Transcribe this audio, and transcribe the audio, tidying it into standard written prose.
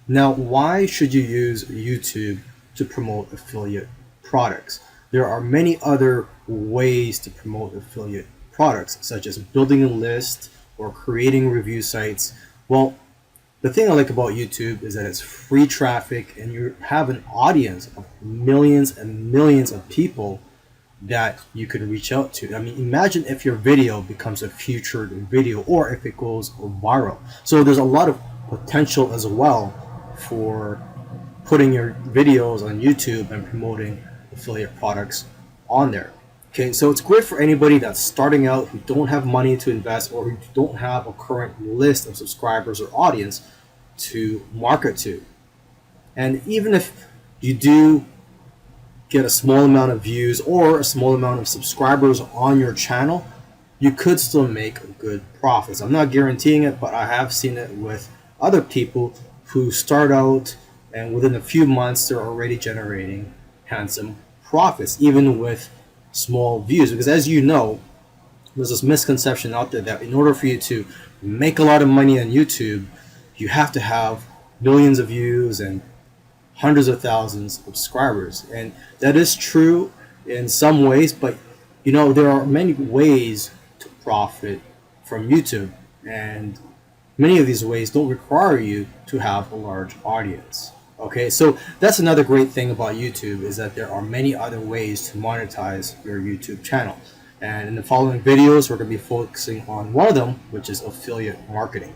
Now, why should you use YouTube to promote affiliate products? There are many other ways to promote affiliate products, such as building a list or creating review sites. Well, the thing I like about YouTube is that it's free traffic and you have an audience of millions and millions of people that you can reach out to. I mean, imagine if your video becomes a featured video or if it goes viral. So there's a lot of potential as well for putting your videos on YouTube and promoting affiliate products on there. Okay, so it's great for anybody that's starting out who don't have money to invest or who don't have a current list of subscribers or audience to market to. And even if you do get a small amount of views or a small amount of subscribers on your channel, you could still make good profits. I'm not guaranteeing it, but I have seen it with other people who start out and within a few months they're already generating handsome profits, even with small views. Because as you know, there's this misconception out there that in order for you to make a lot of money on YouTube, you have to have millions of views and hundreds of thousands of subscribers. And that is true in some ways, but there are many ways to profit from YouTube, and many of these ways don't require you to have a large audience. Okay, so that's another great thing about YouTube, is that there are many other ways to monetize your YouTube channel. And in the following videos, we're going to be focusing on one of them, which is affiliate marketing.